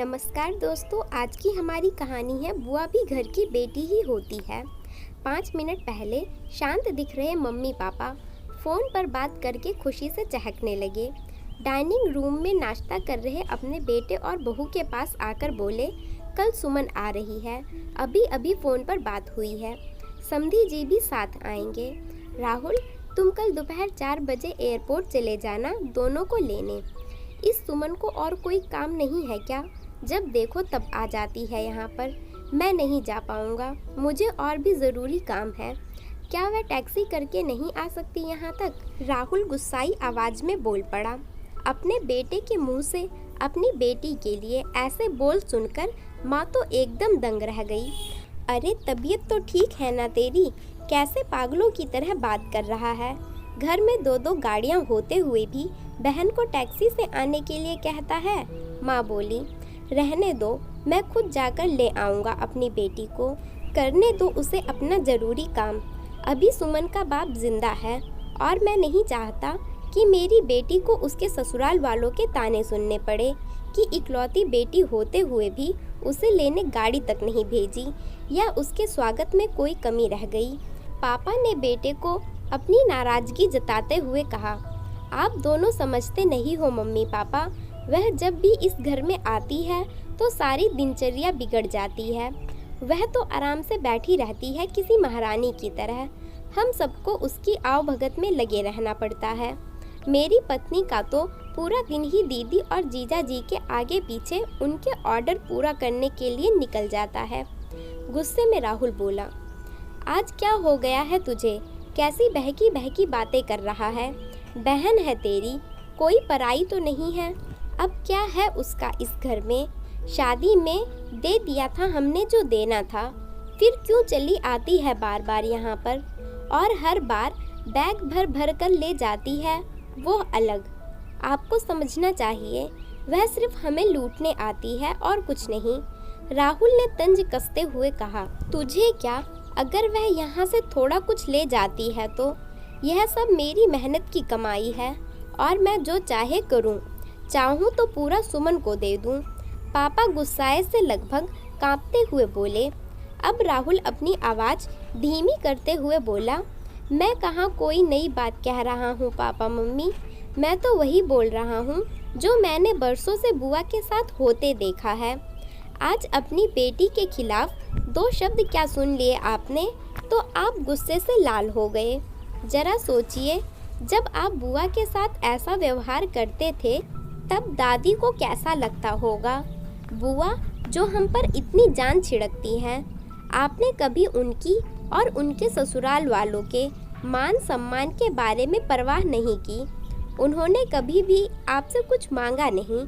नमस्कार दोस्तों, आज की हमारी कहानी है बुआ भी घर की बेटी ही होती है। 5 मिनट पहले शांत दिख रहे मम्मी पापा फ़ोन पर बात करके खुशी से चहकने लगे। डाइनिंग रूम में नाश्ता कर रहे अपने बेटे और बहू के पास आकर बोले, कल सुमन आ रही है, अभी अभी फ़ोन पर बात हुई है। समधी जी भी साथ आएंगे। राहुल, तुम कल दोपहर 4 बजे एयरपोर्ट चले जाना दोनों को लेने। इस सुमन को और कोई काम नहीं है क्या? जब देखो तब आ जाती है यहाँ पर। मैं नहीं जा पाऊँगा, मुझे और भी ज़रूरी काम है। क्या वह टैक्सी करके नहीं आ सकती यहाँ तक? राहुल गुस्साई आवाज़ में बोल पड़ा। अपने बेटे के मुंह से अपनी बेटी के लिए ऐसे बोल सुनकर माँ तो एकदम दंग रह गई। अरे तबीयत तो ठीक है ना तेरी? कैसे पागलों की तरह बात कर रहा है? घर में 2-2 गाड़ियाँ होते हुए भी बहन को टैक्सी से आने के लिए कहता है। माँ बोली, रहने दो, मैं खुद जाकर ले आऊँगा अपनी बेटी को। करने दो उसे अपना ज़रूरी काम। अभी सुमन का बाप जिंदा है और मैं नहीं चाहता कि मेरी बेटी को उसके ससुराल वालों के ताने सुनने पड़े कि इकलौती बेटी होते हुए भी उसे लेने गाड़ी तक नहीं भेजी या उसके स्वागत में कोई कमी रह गई। पापा ने बेटे को अपनी नाराज़गी जताते हुए कहा, आप दोनों समझते नहीं हो मम्मी पापा। वह जब भी इस घर में आती है तो सारी दिनचर्या बिगड़ जाती है। वह तो आराम से बैठी रहती है किसी महारानी की तरह। हम सबको उसकी आव भगत में लगे रहना पड़ता है। मेरी पत्नी का तो पूरा दिन ही दीदी और जीजा जी के आगे पीछे उनके ऑर्डर पूरा करने के लिए निकल जाता है। गुस्से में राहुल बोला, आज क्या हो गया है तुझे? कैसी बहकी बहकी बातें कर रहा है? बहन है तेरी, कोई पराई तो नहीं है। अब क्या है उसका इस घर में? शादी में दे दिया था हमने जो देना था, फिर क्यों चली आती है बार बार यहाँ पर? और हर बार बैग भर भर कर ले जाती है, वो अलग। आपको समझना चाहिए, वह सिर्फ हमें लूटने आती है और कुछ नहीं। राहुल ने तंज कसते हुए कहा, तुझे क्या? अगर वह यहाँ से थोड़ा कुछ ले जाती है तो यह सब मेरी मेहनत की कमाई है और मैं जो चाहे करूँ। चाहूँ तो पूरा सुमन को दे दूँ। पापा गुस्साए से लगभग कांपते हुए बोले। अब राहुल अपनी आवाज़ धीमी करते हुए बोला, मैं कहाँ कोई नई बात कह रहा हूँ पापा मम्मी। मैं तो वही बोल रहा हूँ जो मैंने बरसों से बुआ के साथ होते देखा है। आज अपनी बेटी के खिलाफ 2 शब्द क्या सुन लिए आपने तो आप गुस्से से लाल हो गए। जरा सोचिए, जब आप बुआ के साथ ऐसा व्यवहार करते थे तब दादी को कैसा लगता होगा। बुआ जो हम पर इतनी जान छिड़कती हैं, आपने कभी उनकी और उनके ससुराल वालों के मान सम्मान के बारे में परवाह नहीं की। उन्होंने कभी भी आपसे कुछ मांगा नहीं,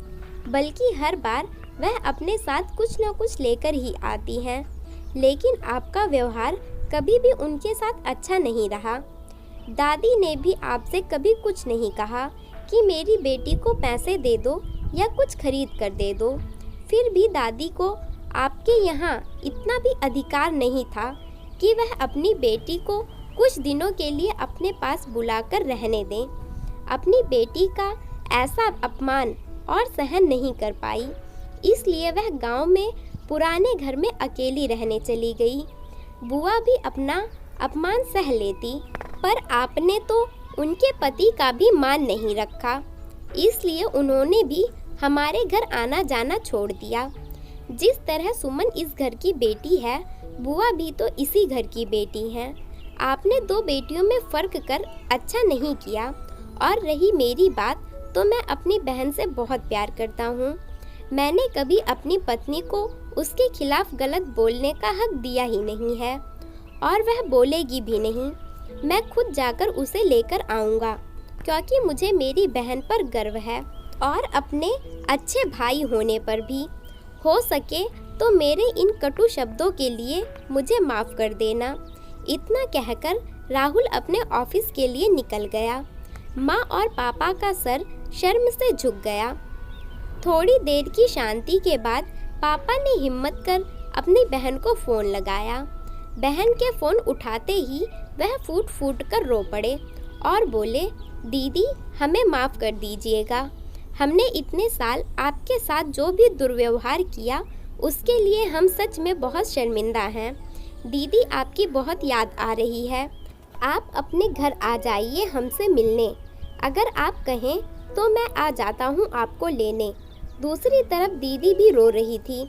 बल्कि हर बार वह अपने साथ कुछ न कुछ लेकर ही आती हैं। लेकिन आपका व्यवहार कभी भी उनके साथ अच्छा नहीं रहा। दादी ने भी आपसे कभी कुछ नहीं कहा कि मेरी बेटी को पैसे दे दो या कुछ खरीद कर दे दो। फिर भी दादी को आपके यहाँ इतना भी अधिकार नहीं था कि वह अपनी बेटी को कुछ दिनों के लिए अपने पास बुलाकर रहने दें। अपनी बेटी का ऐसा अपमान और सहन नहीं कर पाई, इसलिए वह गांव में पुराने घर में अकेली रहने चली गई। बुआ भी अपना अपमान सह लेती, पर आपने तो उनके पति का भी मान नहीं रखा, इसलिए उन्होंने भी हमारे घर आना जाना छोड़ दिया। जिस तरह सुमन इस घर की बेटी है, बुआ भी तो इसी घर की बेटी हैं। आपने 2 बेटियों में फ़र्क कर अच्छा नहीं किया। और रही मेरी बात, तो मैं अपनी बहन से बहुत प्यार करता हूँ। मैंने कभी अपनी पत्नी को उसके खिलाफ गलत बोलने का हक दिया ही नहीं है और वह बोलेगी भी नहीं। मैं खुद जाकर उसे लेकर आऊँगा, क्योंकि मुझे मेरी बहन पर गर्व है और अपने अच्छे भाई होने पर भी। हो सके तो मेरे इन कटु शब्दों के लिए मुझे माफ़ कर देना। इतना कहकर राहुल अपने ऑफिस के लिए निकल गया। माँ और पापा का सर शर्म से झुक गया। थोड़ी देर की शांति के बाद पापा ने हिम्मत कर अपनी बहन को फ़ोन लगाया। बहन के फ़ोन उठाते ही वह फूट फूट कर रो पड़े और बोले, दीदी हमें माफ़ कर दीजिएगा। हमने इतने साल आपके साथ जो भी दुर्व्यवहार किया उसके लिए हम सच में बहुत शर्मिंदा हैं। दीदी आपकी बहुत याद आ रही है। आप अपने घर आ जाइए हमसे मिलने। अगर आप कहें तो मैं आ जाता हूँ आपको लेने। दूसरी तरफ दीदी भी रो रही थी।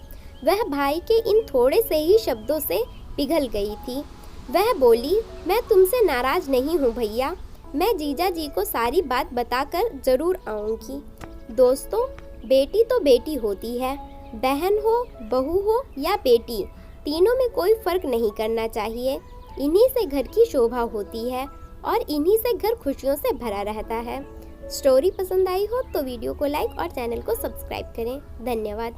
वह भाई के इन थोड़े से ही शब्दों से पिघल गई थी। वह बोली, मैं तुमसे नाराज़ नहीं हूँ भैया। मैं जीजा जी को सारी बात बताकर ज़रूर आऊँगी। दोस्तों, बेटी तो बेटी होती है। बहन हो, बहू हो या बेटी, तीनों में कोई फ़र्क नहीं करना चाहिए। इन्हीं से घर की शोभा होती है और इन्हीं से घर खुशियों से भरा रहता है। स्टोरी पसंद आई हो तो वीडियो को लाइक और चैनल को सब्सक्राइब करें। धन्यवाद।